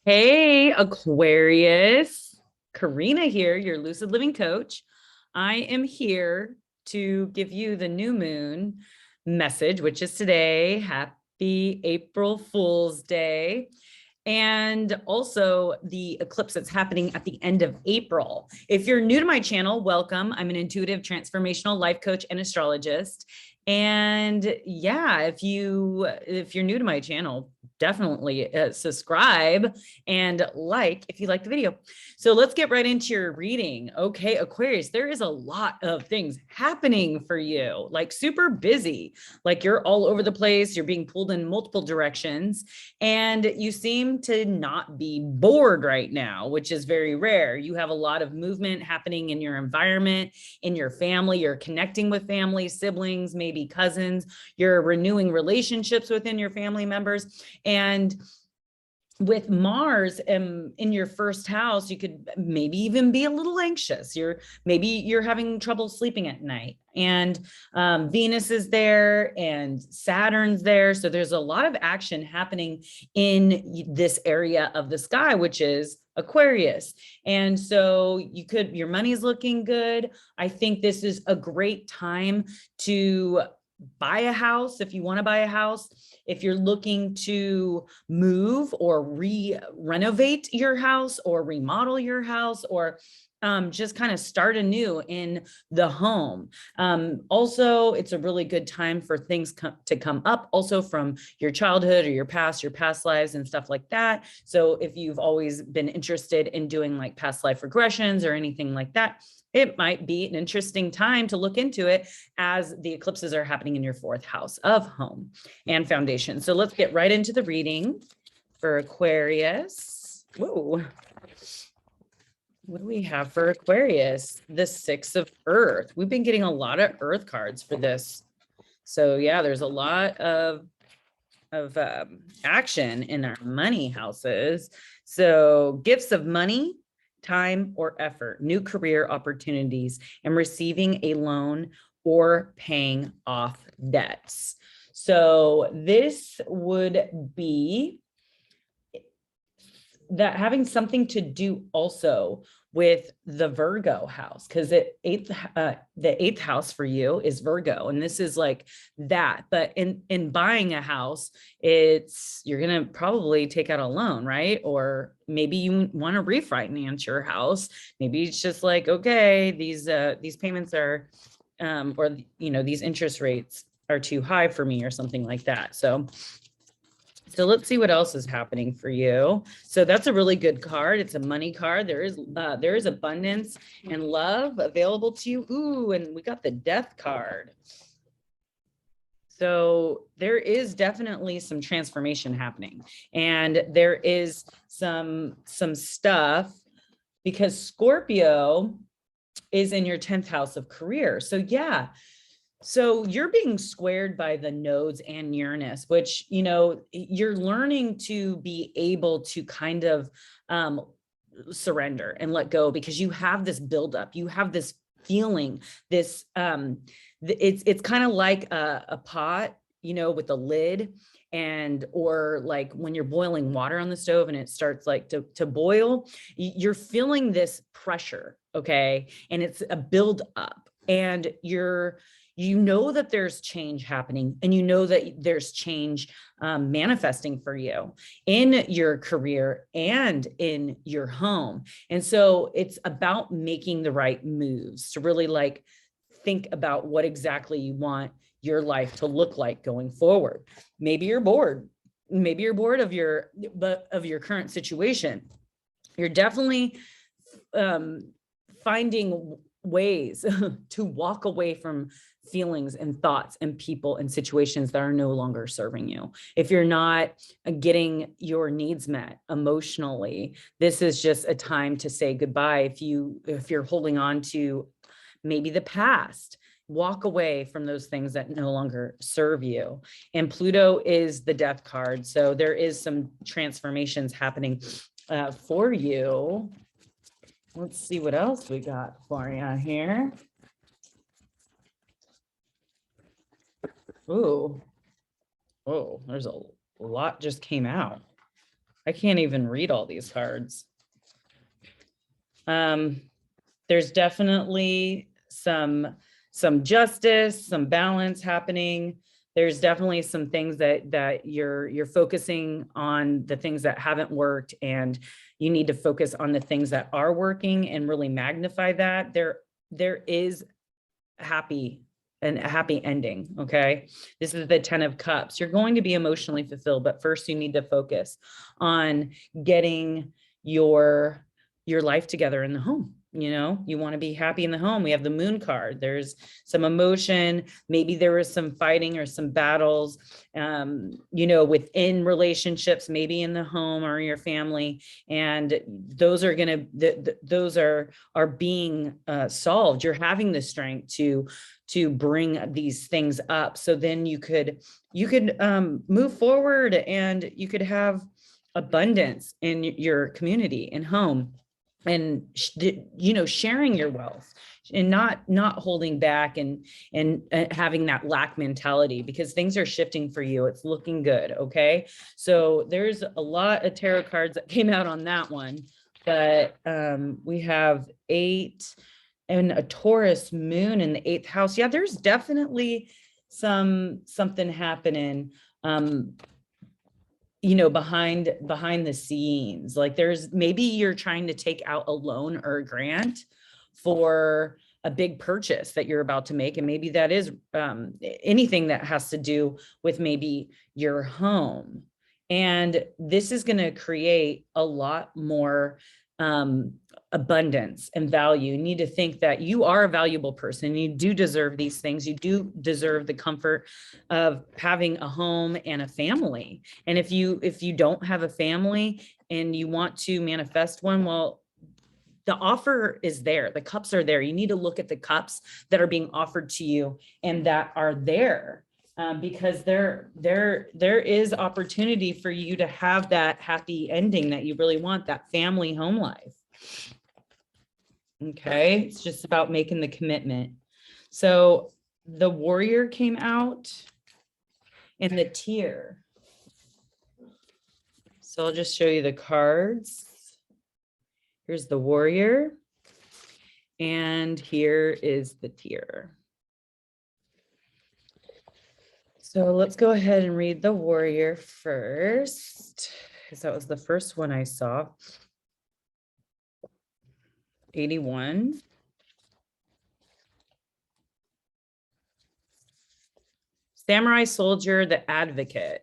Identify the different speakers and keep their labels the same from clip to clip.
Speaker 1: Hey, Aquarius. Karina here, your lucid living coach. I am here to give you the new moon message, which is today. Happy April Fool's Day. And also the eclipse that's happening at the end of April. If you're new to my channel, welcome. I'm an intuitive transformational life coach and astrologist. And yeah, if you're new to my channel, definitely subscribe and like if you like the video. So let's get right into your reading. Okay, Aquarius, there is a lot of things happening for you, like super busy, like you're all over the place, you're being pulled in multiple directions, and you seem to not be bored right now, which is very rare. You have a lot of movement happening in your environment, in your family, you're connecting with family, siblings, maybe cousins, you're renewing relationships within your family members. And with Mars in your first house, you could maybe even be a little anxious. Maybe you're having trouble sleeping at night, and Venus is there and Saturn's there. So there's a lot of action happening in this area of the sky, which is Aquarius. And so your money's looking good. I think this is a great time to buy a house if you want to buy a house. If you're looking to move or renovate your house or remodel your house, or just kind of start anew in the home. Also, it's a really good time for things to come up also from your childhood or your past lives and stuff like that. So if you've always been interested in doing like past life regressions or anything like that, it might be an interesting time to look into it as the eclipses are happening in your fourth house of home and foundation. So let's get right into the reading for Aquarius. Whoa. What do we have for Aquarius? The Six of Earth. We've been getting a lot of Earth cards for this. So yeah, there's a lot of action in our money houses. So gifts of money, time, or effort, new career opportunities, and receiving a loan or paying off debts. So this would be that having something to do also with the Virgo house, because the eighth house for you is Virgo, and this is like that. But in buying a house, you're gonna probably take out a loan, right? Or maybe you want to refinance your house. Maybe it's just like, okay, these payments are, or these interest rates are too high for me, or something like that. So let's see what else is happening for you. So that's a really good card. It's a money card. There is abundance and love available to you. Ooh, and we got the Death card. So there is definitely some transformation happening, and there is some stuff, because Scorpio is in your 10th house of career. So yeah. So you're being squared by the nodes and Uranus, which, you're learning to be able to kind of surrender and let go, because you have this buildup, you have this feeling, this it's kind of like a pot, with a lid, or like when you're boiling water on the stove and it starts like to boil, you're feeling this pressure, okay, and it's a build up, and that there's change happening, and that there's change manifesting for you in your career and in your home. And so it's about making the right moves to really like think about what exactly you want your life to look like going forward. Maybe you're bored. Maybe you're bored of your current situation. You're definitely finding ways to walk away from feelings and thoughts and people and situations that are no longer serving you. If you're not getting your needs met emotionally, this is just a time to say goodbye. If you're holding on to maybe the past, walk away from those things that no longer serve you. And Pluto is the Death card. So there is some transformations happening for you. Let's see what else we got for you here. Ooh, there's a lot just came out. I can't even read all these cards. There's definitely some justice, some balance happening. There's definitely some things that you're focusing on, the things that haven't worked, and you need to focus on the things that are working and really magnify that. There is a happy ending. Okay. This is the 10 of Cups. You're going to be emotionally fulfilled, but first you need to focus on getting your life together in the home. You know, you want to be happy in the home. We have the Moon card. There's some emotion. Maybe there was some fighting or some battles, you know, within relationships, maybe in the home or your family. And those are going to, those are being solved. You're having the strength to bring these things up. So then you could move forward, and you could have abundance in your community and home, and you know, sharing your wealth and not holding back and having that lack mentality, because things are shifting for you. It's looking good. Okay. So there's a lot of tarot cards that came out on that one, but we have 8 and a Taurus moon in the 8th house. Yeah, there's definitely something happening, you know, behind the scenes. Like there's, maybe you're trying to take out a loan or a grant for a big purchase that you're about to make. And maybe that is anything that has to do with maybe your home. And this is going to create a lot more abundance and value. You need to think that you are a valuable person. You do deserve these things. You do deserve the comfort of having a home and a family. And if you don't have a family and you want to manifest one, well, the offer is there. The cups are there. You need to look at the cups that are being offered to you and that are there. Because there is opportunity for you to have that happy ending that you really want, that family home life. Okay, it's just about making the commitment. So the Warrior came out in the Tier. So I'll just show you the cards. Here's the Warrior, and here is the Tier. So let's go ahead and read the Warrior first, because that was the first one I saw. 81. Samurai Soldier, the Advocate.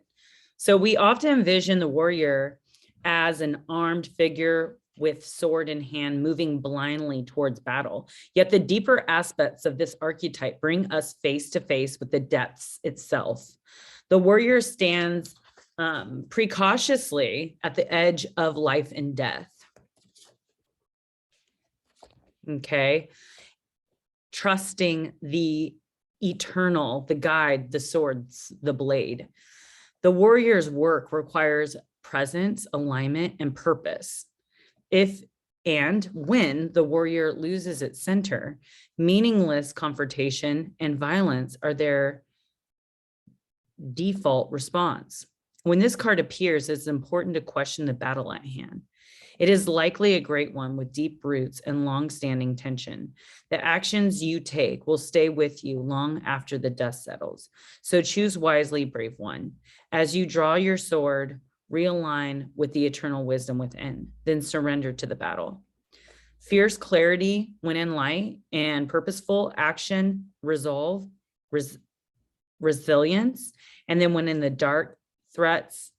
Speaker 1: So we often envision the warrior as an armed figure with sword in hand, moving blindly towards battle. Yet the deeper aspects of this archetype bring us face to face with the depths itself. The warrior stands precautiously at the edge of life and death. Okay. Trusting the eternal, the guide, the swords, the blade. The warrior's work requires presence, alignment, and purpose. If and when the warrior loses its center, meaningless confrontation and violence are their default response. When this card appears, it's important to question the battle at hand. It is likely a great one with deep roots and long-standing tension. The actions you take will stay with you long after the dust settles. So choose wisely, brave one. As you draw your sword, realign with the eternal wisdom within, then surrender to the battle. Fierce clarity when in light, and purposeful action, resolve, resilience. And then when in the dark, threats,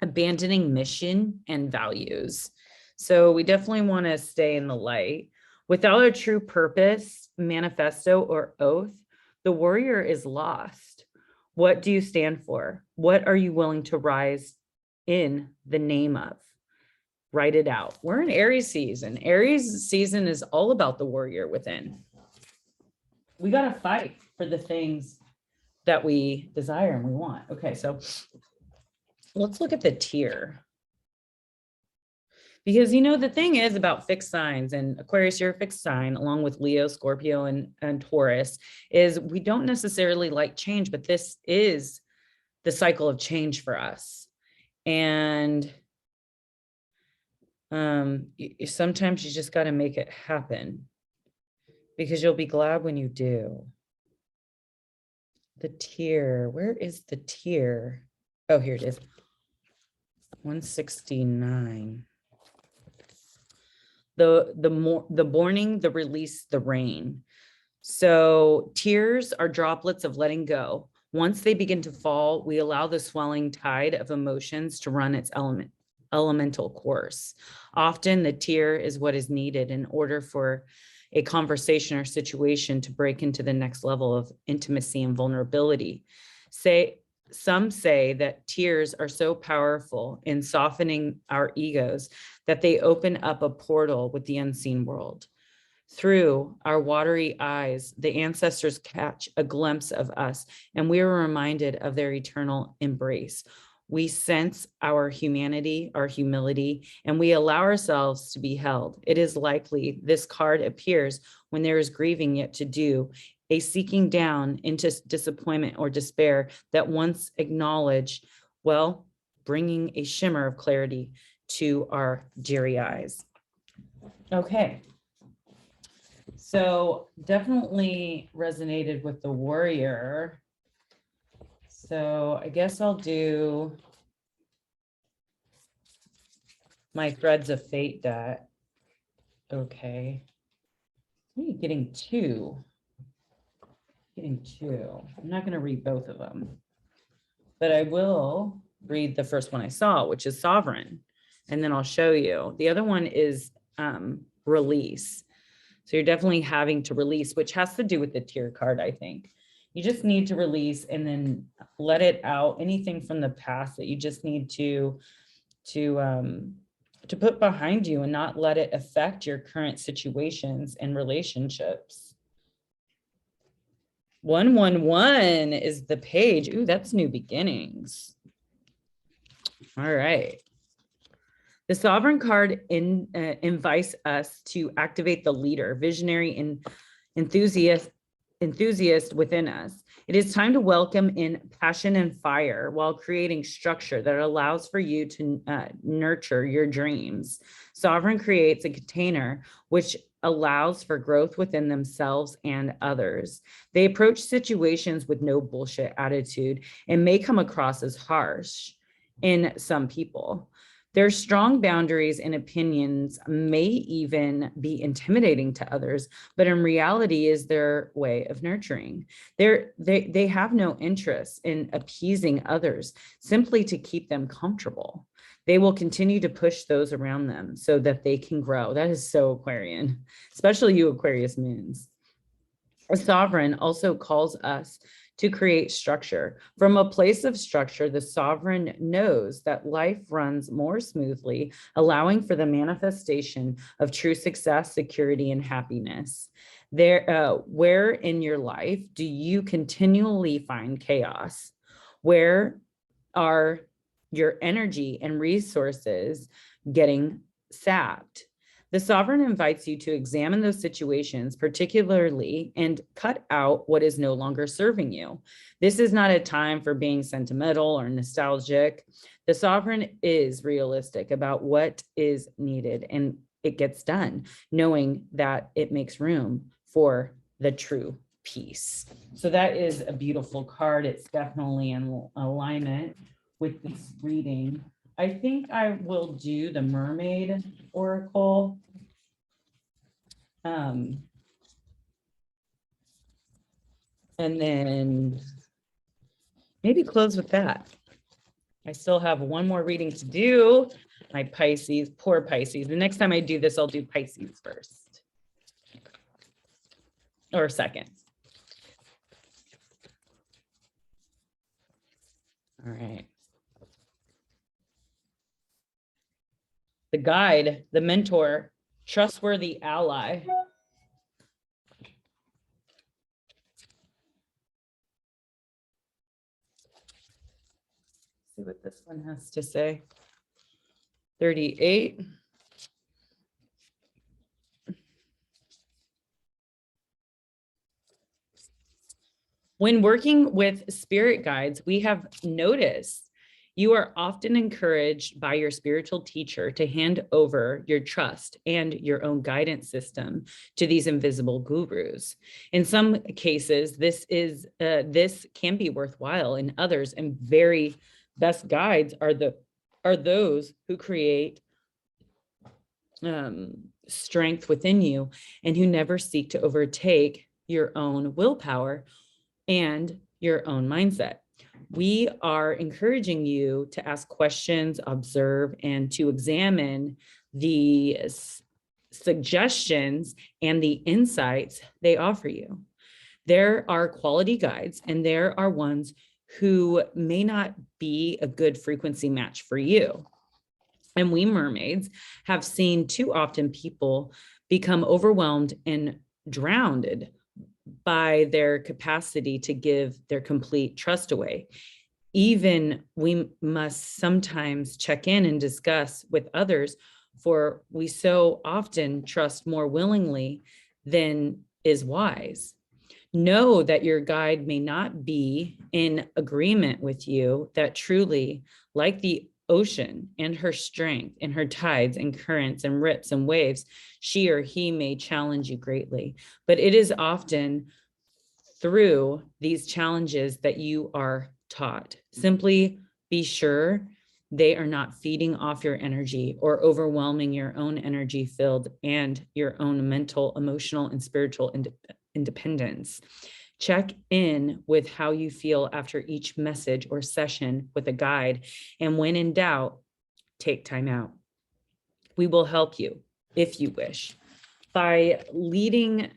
Speaker 1: abandoning mission and values. So we definitely want to stay in the light. Without a true purpose, manifesto, or oath, the warrior is lost. What do you stand for? What are you willing to rise in the name of? Write it out. We're in Aries season. Aries season is all about the warrior within. We got to fight for the things that we desire and we want. Okay, so let's look at the Tier. Because, you know, the thing is about fixed signs, and Aquarius, you're a fixed sign, along with Leo, Scorpio, and Taurus, is we don't necessarily like change, but this is the cycle of change for us. And Sometimes you just got to make it happen, because you'll be glad when you do. The tier, where is the tier? Oh, here it is. 169. The mourning, the release, the rain. So tears are droplets of letting go. Once they begin to fall, we allow the swelling tide of emotions to run its elemental course. Often the tear is what is needed in order for a conversation or situation to break into the next level of intimacy and vulnerability. Some say that tears are so powerful in softening our egos that they open up a portal with the unseen world. Through our watery eyes, the ancestors catch a glimpse of us, and we are reminded of their eternal embrace. We sense our humanity, our humility, and we allow ourselves to be held. It is likely this card appears when there is grieving yet to do, a seeking down into disappointment or despair that once acknowledged, well, bringing a shimmer of clarity to our dreary eyes. Okay. So definitely resonated with the warrior. So I guess I'll do my threads of fate deck. Okay. I'm getting two. I'm not going to read both of them, but I will read the first one I saw, which is Sovereign. And then I'll show you. The other one is Release. So you're definitely having to release, which has to do with the tier card, I think. You just need to release and then let it out. Anything from the past that you just need to put behind you and not let it affect your current situations and relationships. 111 is the page. Ooh, that's new beginnings. All right. The Sovereign card invites us to activate the leader, visionary, and enthusiast within us. It is time to welcome in passion and fire while creating structure that allows for you to nurture your dreams. Sovereign creates a container which allows for growth within themselves and others. They approach situations with no bullshit attitude and may come across as harsh in some people. Their strong boundaries and opinions may even be intimidating to others, but in reality is their way of nurturing. They have no interest in appeasing others simply to keep them comfortable. They will continue to push those around them so that they can grow. That is so Aquarian, especially you Aquarius moons. A Sovereign also calls us to create structure. From a place of structure, the Sovereign knows that life runs more smoothly, allowing for the manifestation of true success, security, and happiness. Where in your life do you continually find chaos? Where are your energy and resources getting sapped? The Sovereign invites you to examine those situations, particularly, and cut out what is no longer serving you. This is not a time for being sentimental or nostalgic. The Sovereign is realistic about what is needed, and it gets done, knowing that it makes room for the true peace. So that is a beautiful card. It's definitely in alignment with this reading. I think I will do the Mermaid Oracle. And then maybe close with that. I still have one more reading to do. My Pisces, poor Pisces. The next time I do this, I'll do Pisces first. Or second. All right. The guide, the mentor, trustworthy ally. See what this one has to say. 38. When working with spirit guides, we have noticed You are often encouraged by your spiritual teacher to hand over your trust and your own guidance system to these invisible gurus. In some cases, this can be worthwhile. In others, and very best guides are those who create strength within you and who never seek to overtake your own willpower and your own mindset. We are encouraging you to ask questions, observe, and to examine the suggestions and the insights they offer you. There are quality guides, and there are ones who may not be a good frequency match for you. And we mermaids have seen too often people become overwhelmed and drowned by their capacity to give their complete trust away. Even we must sometimes check in and discuss with others, for we so often trust more willingly than is wise. Know that your guide may not be in agreement with you, that truly, like the ocean and her strength and her tides and currents and rips and waves, she or he may challenge you greatly. But it is often through these challenges that you are taught. Simply be sure they are not feeding off your energy or overwhelming your own energy field and your own mental, emotional, and spiritual independence. Check in with how you feel after each message or session with a guide. And when in doubt, take time out. We will help you if you wish by leading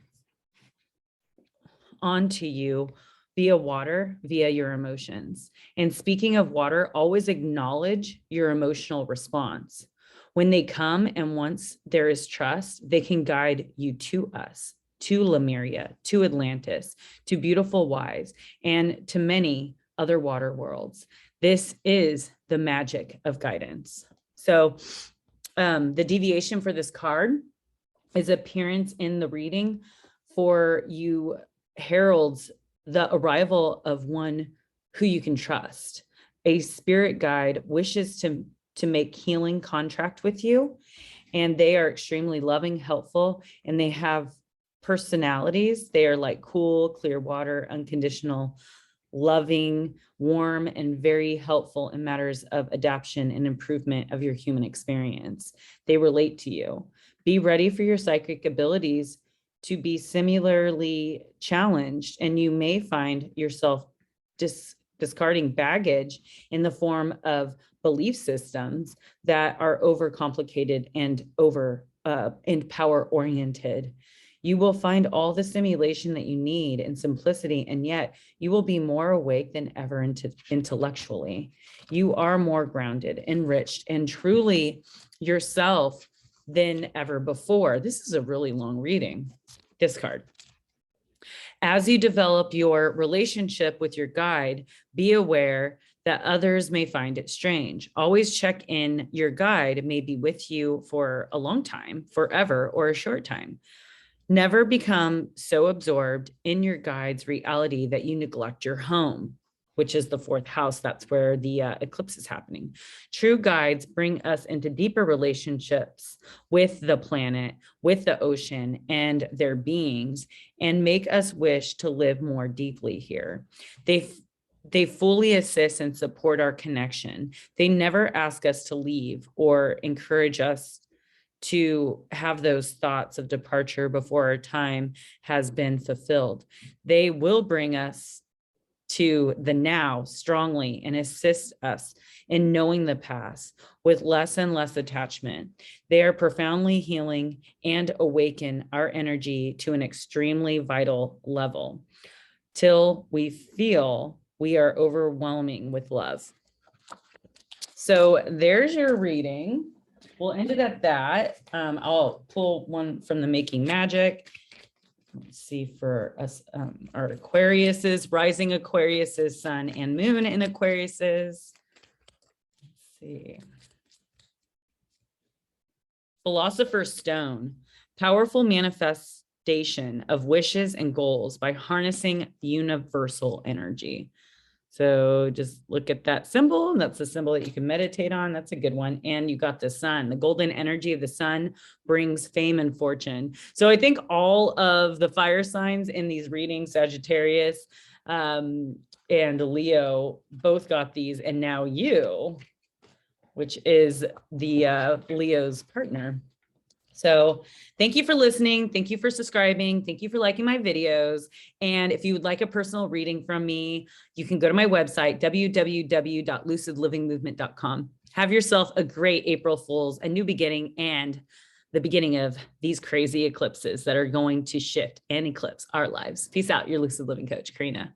Speaker 1: onto you via water, via your emotions. And speaking of water, always acknowledge your emotional response. When they come and once there is trust, they can guide you to us, to Lemuria, to Atlantis, to beautiful wives, and to many other water worlds. This is the magic of guidance. So the deviation for this card is appearance in the reading for you heralds the arrival of one who you can trust. A spirit guide wishes to make healing contract with you, and they are extremely loving, helpful, and they have personalities. They are like cool, clear water, unconditional, loving, warm, and very helpful in matters of adaptation and improvement of your human experience. They relate to you. Be ready for your psychic abilities to be similarly challenged, and you may find yourself discarding baggage in the form of belief systems that are overcomplicated and power oriented. You will find all the stimulation that you need in simplicity, and yet you will be more awake than ever intellectually. You are more grounded, enriched, and truly yourself than ever before. This is a really long reading, this card. As you develop your relationship with your guide, be aware that others may find it strange. Always check in. Your guide may be with you for a long time, forever, or a short time. Never become so absorbed in your guide's reality that you neglect your home, which is the fourth house. That's where the eclipse is happening. True guides bring us into deeper relationships with the planet, with the ocean, and their beings, and make us wish to live more deeply here. They fully assist and support our connection. They never ask us to leave or encourage us to have those thoughts of departure before our time has been fulfilled. They will bring us to the now strongly and assist us in knowing the past with less and less attachment. They are profoundly healing and awaken our energy to an extremely vital level till we feel we are overwhelming with love. So there's your reading. We'll end it at that. I'll pull one from the Making Magic. Let's see for us, our Aquariuses, rising Aquariuses, sun and moon in Aquariuses. Let's see. Philosopher's Stone, powerful manifestation of wishes and goals by harnessing universal energy. So just look at that symbol, and that's a symbol that you can meditate on. That's a good one. And you got the sun. The golden energy of the sun brings fame and fortune. So I think all of the fire signs in these readings, Sagittarius and Leo, both got these. And now you, which is the Leo's partner. So thank you for listening. Thank you for subscribing. Thank you for liking my videos. And if you would like a personal reading from me, you can go to my website, www.lucidlivingmovement.com. Have yourself a great April Fool's, a new beginning, and the beginning of these crazy eclipses that are going to shift and eclipse our lives. Peace out, your Lucid Living Coach, Karina.